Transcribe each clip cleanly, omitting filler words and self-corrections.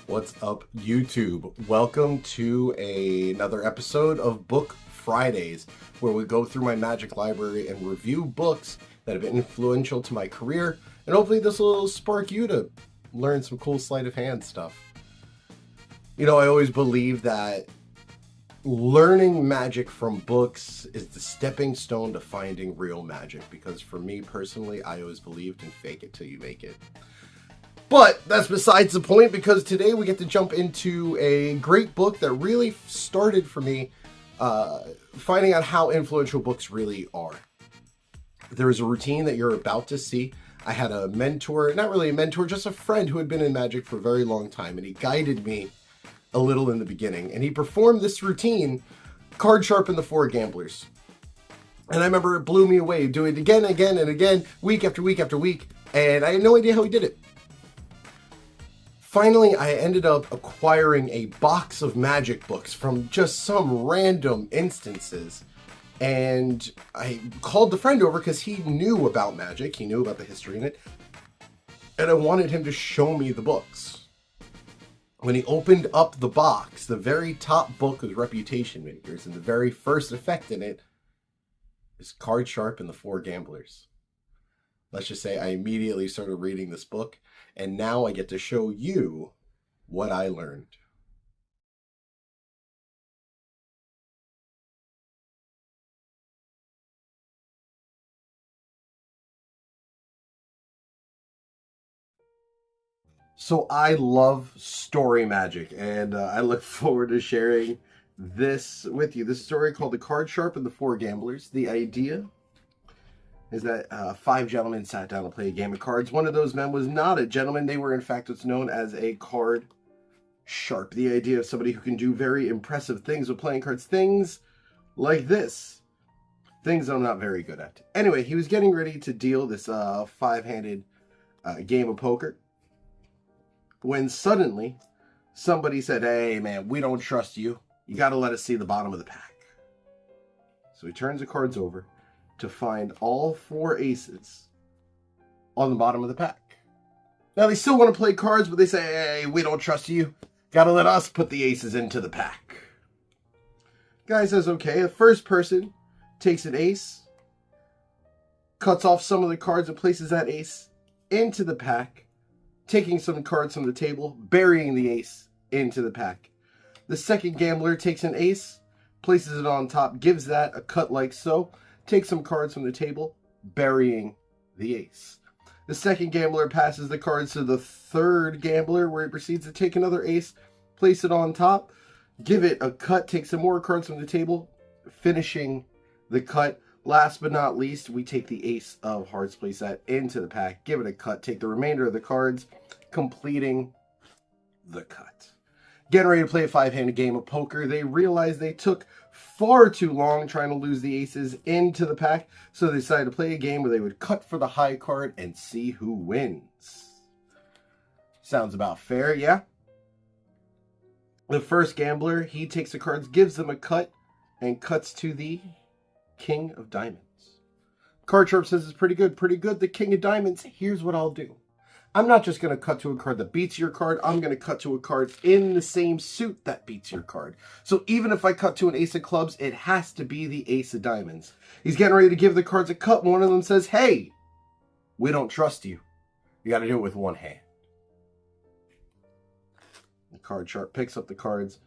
What's up, YouTube? Welcome to another episode of Book Fridays, where we go through my Magic library and review books that have been influential to my career, and hopefully this will spark you to learn some cool sleight of hand stuff. You know, I always believe that learning magic from books is the stepping stone to finding real magic, because for me personally, I always believed in fake it till you make it. But that's besides the point, because today we get to jump into a great book that really started for me finding out how influential books really are. There is a routine that you're about to see. I had a mentor, not really a mentor, just a friend who had been in magic for a very long time, and he guided me a little in the beginning. And he performed this routine, Card Sharp and the Four Gamblers. And I remember it blew me away, doing it again, and again, week after week after week, and I had no idea how he did it. Finally, I ended up acquiring a box of magic books from just some random instances. And I called the friend over because he knew about magic. He knew about the history in it. And I wanted him to show me the books. When he opened up the box, the very top book was Reputation Makers. And the very first effect in it is Card Sharp and the Four Gamblers. Let's just say I immediately started reading this book, and now I get to show you what I learned. So I love story magic, and I look forward to sharing this with you. This story called The Card Sharp and the Four Gamblers. The idea is that five gentlemen sat down to play a game of cards. One of those men was not a gentleman. They were, in fact, what's known as a card sharp. The idea of somebody who can do very impressive things with playing cards. Things like this. Things I'm not very good at. Anyway, he was getting ready to deal this five-handed game of poker, when suddenly somebody said, "Hey, man, we don't trust you. You got to let us see the bottom of the pack." So he turns the cards over to find all four aces on the bottom of the pack. Now, they still want to play cards, but they say, "Hey, we don't trust you. Got to let us put the aces into the pack." Guy says, okay. The first person takes an ace, cuts off some of the cards and places that ace into the pack, taking some cards from the table, burying the ace into the pack. The second gambler takes an ace, places it on top, gives that a cut like so, takes some cards from the table, burying the ace. The second gambler passes the cards to the third gambler, where he proceeds to take another ace, place it on top, give it a cut, take some more cards from the table, finishing the cut. Last but not least, we take the ace of hearts, place that into the pack, give it a cut, take the remainder of the cards, completing the cut. Getting ready to play a five-handed game of poker, they realized they took far too long trying to lose the aces into the pack, so they decided to play a game where they would cut for the high card and see who wins. Sounds about fair, yeah? The first gambler, he takes the cards, gives them a cut, and cuts to the King of Diamonds. Card Sharp says, "It's pretty good, pretty good. The King of Diamonds, here's what I'll do. I'm not just going to cut to a card that beats your card. I'm going to cut to a card in the same suit that beats your card. So even if I cut to an ace of clubs, it has to be the ace of diamonds." He's getting ready to give the cards a cut. One of them says, "Hey, we don't trust you. You got to do it with one hand." The Card Sharp picks up the cards,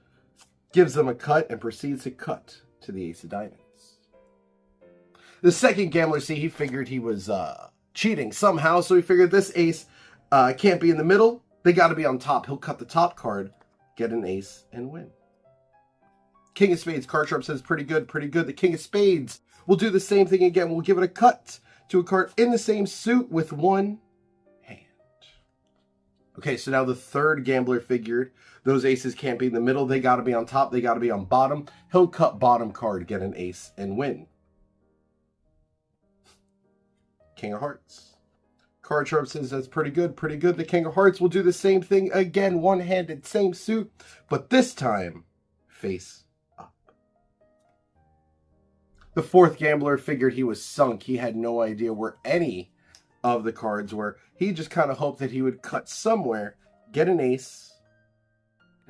gives them a cut, and proceeds to cut to the ace of diamonds. The second gambler, see, he figured he was cheating somehow, so he figured this ace can't be in the middle. They got to be on top. He'll cut the top card, get an ace, and win. King of Spades, Card Sharp says, pretty good, pretty good. The King of Spades will do the same thing again. We'll give it a cut to a card in the same suit with one hand. Okay, so now the third gambler figured those aces can't be in the middle. They got to be on top. They got to be on bottom. He'll cut bottom card, get an ace, and win. King of Hearts. Card Sharp says, that's pretty good, pretty good. The King of Hearts will do the same thing again, one-handed, same suit, but this time, face up. The fourth gambler figured he was sunk. He had no idea where any of the cards were. He just kind of hoped that he would cut somewhere, get an ace,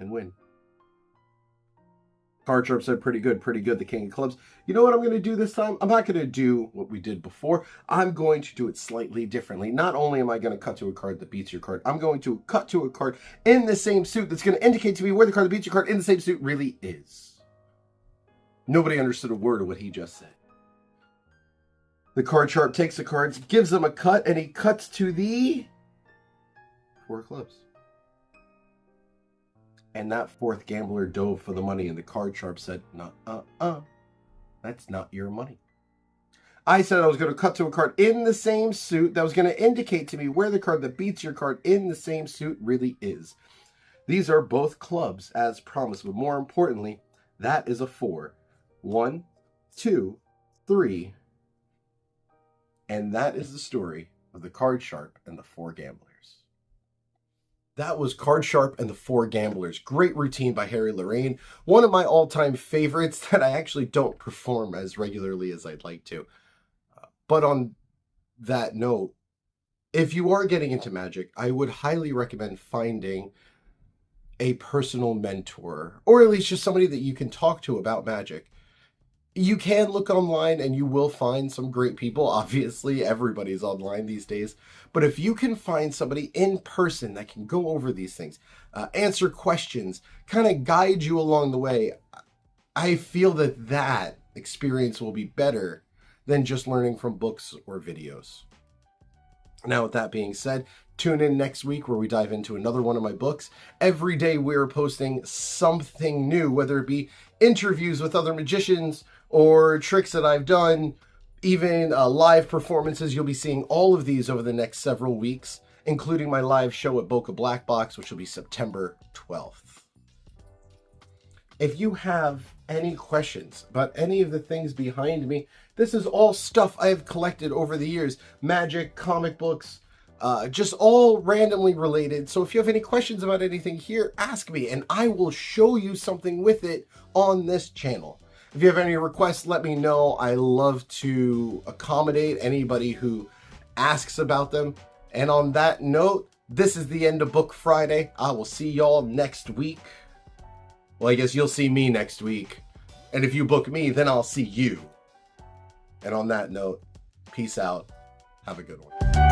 and win. Card Sharp said, pretty good, pretty good, the King of Clubs. You know what I'm going to do this time? I'm not going to do what we did before. I'm going to do it slightly differently. Not only am I going to cut to a card that beats your card, I'm going to cut to a card in the same suit that's going to indicate to me where the card that beats your card in the same suit really is. Nobody understood a word of what he just said. The Card Sharp takes the cards, gives them a cut, and he cuts to the 4 of Clubs. And that fourth gambler dove for the money, and the Card Sharp said, that's not your money. I said I was going to cut to a card in the same suit that was going to indicate to me where the card that beats your card in the same suit really is. These are both clubs, as promised, but more importantly, that is a 4. 1, 2, 3. And that is the story of the Card Sharp and the 4 gamblers. That was Card Sharp and the 4 Gamblers. Great routine by Harry Lorayne. One of my all-time favorites that I actually don't perform as regularly as I'd like to. But on that note, if you are getting into Magic, I would highly recommend finding a personal mentor, or at least just somebody that you can talk to about Magic. You can look online and you will find some great people. Obviously, everybody's online these days. But if you can find somebody in person that can go over these things, answer questions, kind of guide you along the way, I feel that that experience will be better than just learning from books or videos. Now, with that being said, tune in next week where we dive into another one of my books. Every day we're posting something new, whether it be interviews with other magicians or tricks that I've done, even live performances. You'll be seeing all of these over the next several weeks, including my live show at Boca Black Box, which will be September 12th. If you have any questions about any of the things behind me, this is all stuff I've collected over the years. Magic, comic books, just all randomly related. So if you have any questions about anything here, ask me and I will show you something with it on this channel. If you have any requests, let me know. I love to accommodate anybody who asks about them. And on that note, this is the end of Book Friday. I will see y'all next week. Well, I guess you'll see me next week. And if you book me, then I'll see you. And on that note, peace out. Have a good one.